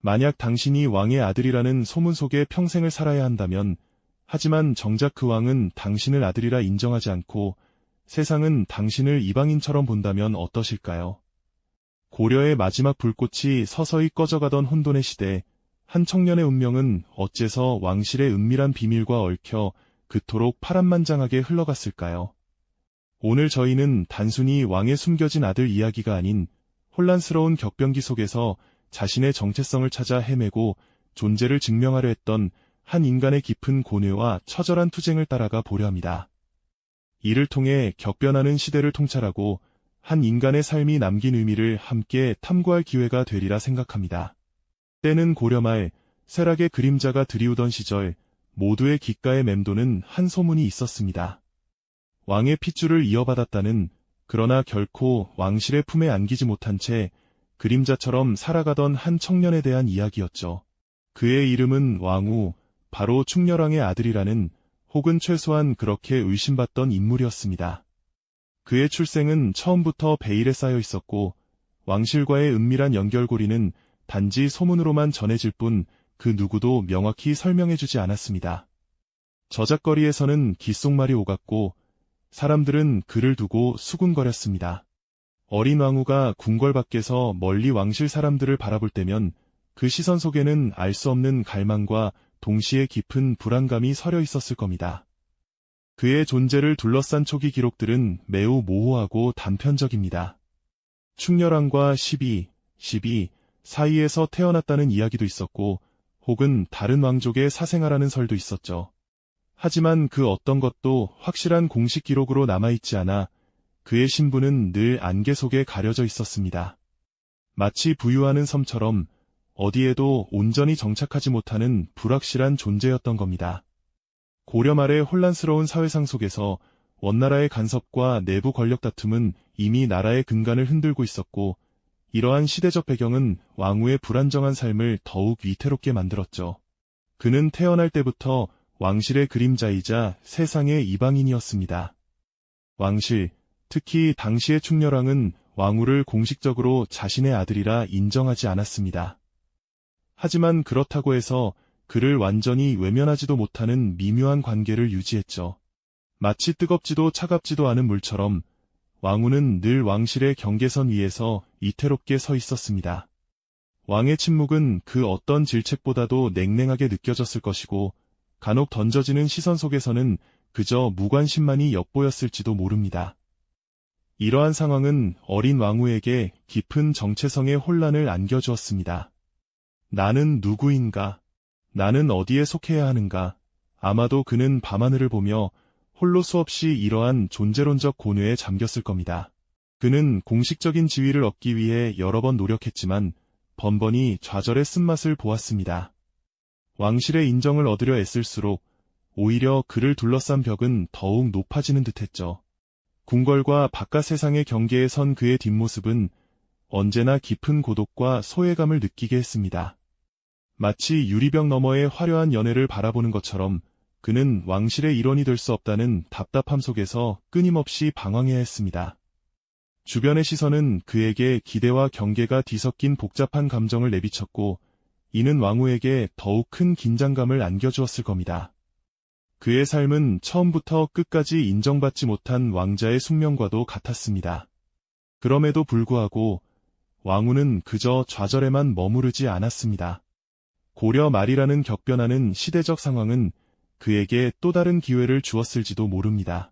만약 당신이 왕의 아들이라는 소문 속에 평생을 살아야 한다면, 하지만 정작 그 왕은 당신을 아들이라 인정하지 않고 세상은 당신을 이방인처럼 본다면 어떠실까요? 고려의 마지막 불꽃이 서서히 꺼져가던 혼돈의 시대, 한 청년의 운명은 어째서 왕실의 은밀한 비밀과 얽혀 그토록 파란만장하게 흘러갔을까요? 오늘 저희는 단순히 왕의 숨겨진 아들 이야기가 아닌 혼란스러운 격변기 속에서 자신의 정체성을 찾아 헤매고 존재를 증명하려 했던 한 인간의 깊은 고뇌와 처절한 투쟁을 따라가 보려 합니다. 이를 통해 격변하는 시대를 통찰하고 한 인간의 삶이 남긴 의미를 함께 탐구할 기회가 되리라 생각합니다. 때는 고려 말 쇠락의 그림자가 드리우던 시절 모두의 귓가에 맴도는 한 소문이 있었습니다. 왕의 핏줄을 이어받았다는, 그러나 결코 왕실의 품에 안기지 못한 채 그림자처럼 살아가던 한 청년에 대한 이야기였죠. 그의 이름은 왕후, 바로 충렬왕의 아들이라는, 혹은 최소한 그렇게 의심받던 인물이었습니다. 그의 출생은 처음부터 베일에 쌓여 있었고 왕실과의 은밀한 연결고리는 단지 소문으로만 전해질 뿐 그 누구도 명확히 설명해주지 않았습니다. 저작거리에서는 귓속말이 오갔고 사람들은 그를 두고 수군거렸습니다. 어린 왕후가 궁궐 밖에서 멀리 왕실 사람들을 바라볼 때면 그 시선 속에는 알 수 없는 갈망과 동시에 깊은 불안감이 서려 있었을 겁니다. 그의 존재를 둘러싼 초기 기록들은 매우 모호하고 단편적입니다. 충렬왕과 12 사이에서 태어났다는 이야기도 있었고, 혹은 다른 왕족의 사생아라는 설도 있었죠. 하지만 그 어떤 것도 확실한 공식 기록으로 남아있지 않아 그의 신분은 늘 안개 속에 가려져 있었습니다. 마치 부유하는 섬처럼 어디에도 온전히 정착하지 못하는 불확실한 존재였던 겁니다. 고려 말의 혼란스러운 사회상 속에서 원나라의 간섭과 내부 권력 다툼은 이미 나라의 근간을 흔들고 있었고, 이러한 시대적 배경은 왕후의 불안정한 삶을 더욱 위태롭게 만들었죠. 그는 태어날 때부터 왕실의 그림자이자 세상의 이방인이었습니다. 왕실, 특히 당시의 충렬왕은 왕후를 공식적으로 자신의 아들이라 인정하지 않았습니다. 하지만 그렇다고 해서 그를 완전히 외면하지도 못하는 미묘한 관계를 유지했죠. 마치 뜨겁지도 차갑지도 않은 물처럼 왕후는 늘 왕실의 경계선 위에서 이태롭게 서 있었습니다. 왕의 침묵은 그 어떤 질책보다도 냉랭하게 느껴졌을 것이고, 간혹 던져지는 시선 속에서는 그저 무관심만이 엿보였을지도 모릅니다. 이러한 상황은 어린 왕후에게 깊은 정체성의 혼란을 안겨주었습니다. 나는 누구인가? 나는 어디에 속해야 하는가? 아마도 그는 밤하늘을 보며 홀로 수없이 이러한 존재론적 고뇌에 잠겼을 겁니다. 그는 공식적인 지위를 얻기 위해 여러 번 노력했지만 번번이 좌절의 쓴맛을 보았습니다. 왕실의 인정을 얻으려 애쓸수록 오히려 그를 둘러싼 벽은 더욱 높아지는 듯했죠. 궁궐과 바깥 세상의 경계에 선 그의 뒷모습은 언제나 깊은 고독과 소외감을 느끼게 했습니다. 마치 유리병 너머의 화려한 연애를 바라보는 것처럼 그는 왕실의 일원이 될 수 없다는 답답함 속에서 끊임없이 방황해야 했습니다. 주변의 시선은 그에게 기대와 경계가 뒤섞인 복잡한 감정을 내비쳤고, 이는 왕후에게 더욱 큰 긴장감을 안겨주었을 겁니다. 그의 삶은 처음부터 끝까지 인정받지 못한 왕자의 숙명과도 같았습니다. 그럼에도 불구하고 왕후는 그저 좌절에만 머무르지 않았습니다. 고려 말이라는 격변하는 시대적 상황은 그에게 또 다른 기회를 주었을지도 모릅니다.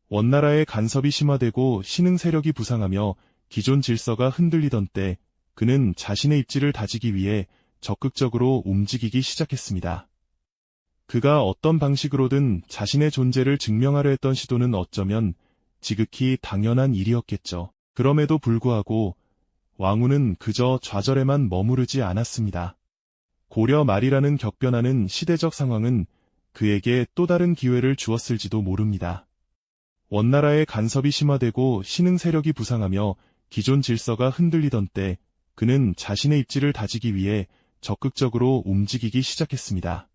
원나라의 간섭이 심화되고 신흥 세력이 부상하며 기존 질서가 흔들리던 때 그는 자신의 입지를 다지기 위해 적극적으로 움직이기 시작했습니다. 그가 어떤 방식으로든 자신의 존재를 증명하려 했던 시도는 어쩌면 지극히 당연한 일이었겠죠. 그럼에도 불구하고 왕후는 그저 좌절에만 머무르지 않았습니다. 고려 말이라는 격변하는 시대적 상황은 그에게 또 다른 기회를 주었을지도 모릅니다. 원나라의 간섭이 심화되고 신흥 세력이 부상하며 기존 질서가 흔들리던 때 그는 자신의 입지를 다지기 위해 적극적으로 움직이기 시작했습니다.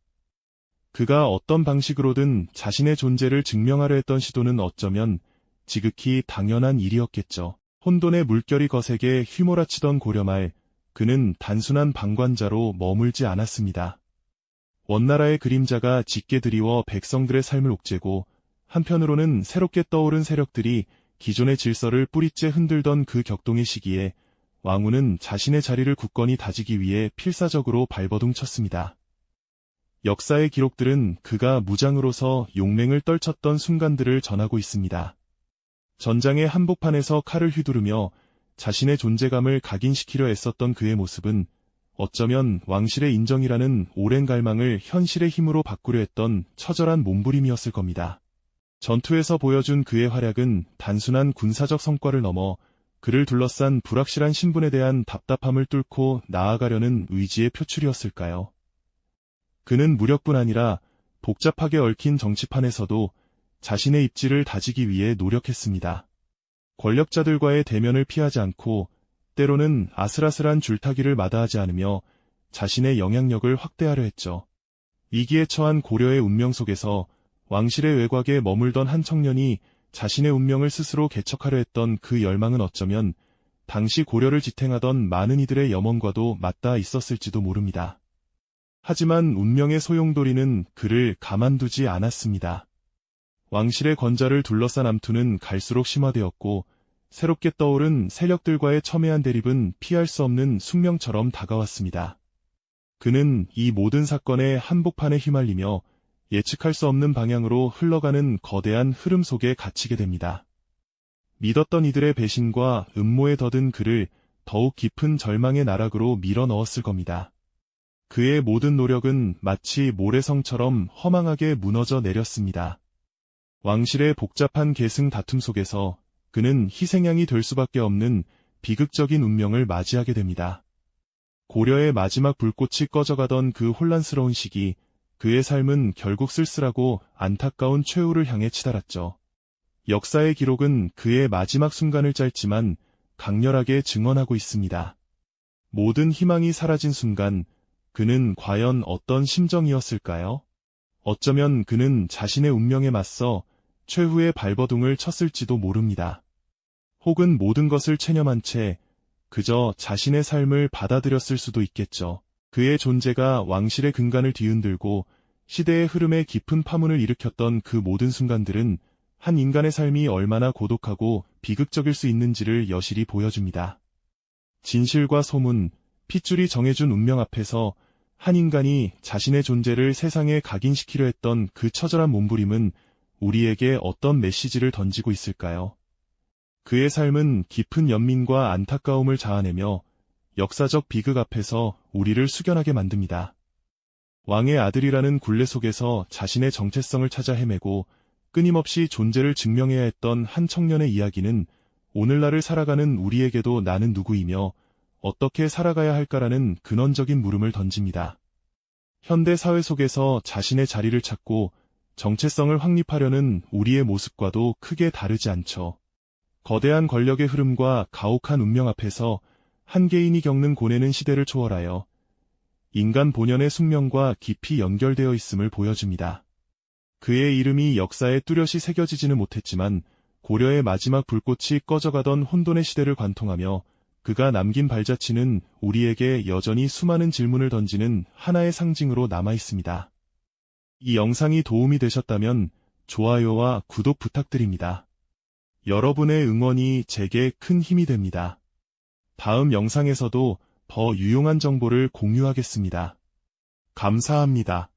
그가 어떤 방식으로든 자신의 존재를 증명하려 했던 시도는 어쩌면 지극히 당연한 일이었겠죠. 혼돈의 물결이 거세게 휘몰아치던 고려 말, 그는 단순한 방관자로 머물지 않았습니다. 원나라의 그림자가 짙게 드리워 백성들의 삶을 옥죄고 한편으로는 새롭게 떠오른 세력들이 기존의 질서를 뿌리째 흔들던 그 격동의 시기에 왕후는 자신의 자리를 굳건히 다지기 위해 필사적으로 발버둥 쳤습니다. 역사의 기록들은 그가 무장으로서 용맹을 떨쳤던 순간들을 전하고 있습니다. 전장의 한복판에서 칼을 휘두르며 자신의 존재감을 각인시키려 애썼던 그의 모습은 어쩌면 왕실의 인정이라는 오랜 갈망을 현실의 힘으로 바꾸려 했던 처절한 몸부림이었을 겁니다. 전투에서 보여준 그의 활약은 단순한 군사적 성과를 넘어 그를 둘러싼 불확실한 신분에 대한 답답함을 뚫고 나아가려는 의지의 표출이었을까요? 그는 무력뿐 아니라 복잡하게 얽힌 정치판에서도 자신의 입지를 다지기 위해 노력했습니다. 권력자들과의 대면을 피하지 않고 때로는 아슬아슬한 줄타기를 마다하지 않으며 자신의 영향력을 확대하려 했죠. 위기에 처한 고려의 운명 속에서 왕실의 외곽에 머물던 한 청년이 자신의 운명을 스스로 개척하려 했던 그 열망은 어쩌면 당시 고려를 지탱하던 많은 이들의 염원과도 맞닿아 있었을지도 모릅니다. 하지만 운명의 소용돌이는 그를 가만두지 않았습니다. 왕실의 권좌를 둘러싼 암투는 갈수록 심화되었고 새롭게 떠오른 세력들과의 첨예한 대립은 피할 수 없는 숙명처럼 다가왔습니다. 그는 이 모든 사건의 한복판에 휘말리며 예측할 수 없는 방향으로 흘러가는 거대한 흐름 속에 갇히게 됩니다. 믿었던 이들의 배신과 음모에 더든 그를 더욱 깊은 절망의 나락으로 밀어넣었을 겁니다. 그의 모든 노력은 마치 모래성처럼 허망하게 무너져 내렸습니다. 왕실의 복잡한 계승 다툼 속에서 그는 희생양이 될 수밖에 없는 비극적인 운명을 맞이하게 됩니다. 고려의 마지막 불꽃이 꺼져가던 그 혼란스러운 시기, 그의 삶은 결국 쓸쓸하고 안타까운 최후를 향해 치달았죠. 역사의 기록은 그의 마지막 순간을 짧지만 강렬하게 증언하고 있습니다. 모든 희망이 사라진 순간, 그는 과연 어떤 심정이었을까요? 어쩌면 그는 자신의 운명에 맞서 최후의 발버둥을 쳤을지도 모릅니다. 혹은 모든 것을 체념한 채 그저 자신의 삶을 받아들였을 수도 있겠죠. 그의 존재가 왕실의 근간을 뒤흔들고 시대의 흐름에 깊은 파문을 일으켰던 그 모든 순간들은 한 인간의 삶이 얼마나 고독하고 비극적일 수 있는지를 여실히 보여줍니다. 진실과 소문, 핏줄이 정해준 운명 앞에서 한 인간이 자신의 존재를 세상에 각인시키려 했던 그 처절한 몸부림은 우리에게 어떤 메시지를 던지고 있을까요? 그의 삶은 깊은 연민과 안타까움을 자아내며 역사적 비극 앞에서 우리를 숙연하게 만듭니다. 왕의 아들이라는 굴레 속에서 자신의 정체성을 찾아 헤매고 끊임없이 존재를 증명해야 했던 한 청년의 이야기는 오늘날을 살아가는 우리에게도 나는 누구이며 어떻게 살아가야 할까라는 근원적인 물음을 던집니다. 현대 사회 속에서 자신의 자리를 찾고 정체성을 확립하려는 우리의 모습과도 크게 다르지 않죠. 거대한 권력의 흐름과 가혹한 운명 앞에서 한 개인이 겪는 고뇌는 시대를 초월하여 인간 본연의 숙명과 깊이 연결되어 있음을 보여줍니다. 그의 이름이 역사에 뚜렷이 새겨지지는 못했지만 고려의 마지막 불꽃이 꺼져가던 혼돈의 시대를 관통하며 그가 남긴 발자취는 우리에게 여전히 수많은 질문을 던지는 하나의 상징으로 남아있습니다. 이 영상이 도움이 되셨다면 좋아요와 구독 부탁드립니다. 여러분의 응원이 제게 큰 힘이 됩니다. 다음 영상에서도 더 유용한 정보를 공유하겠습니다. 감사합니다.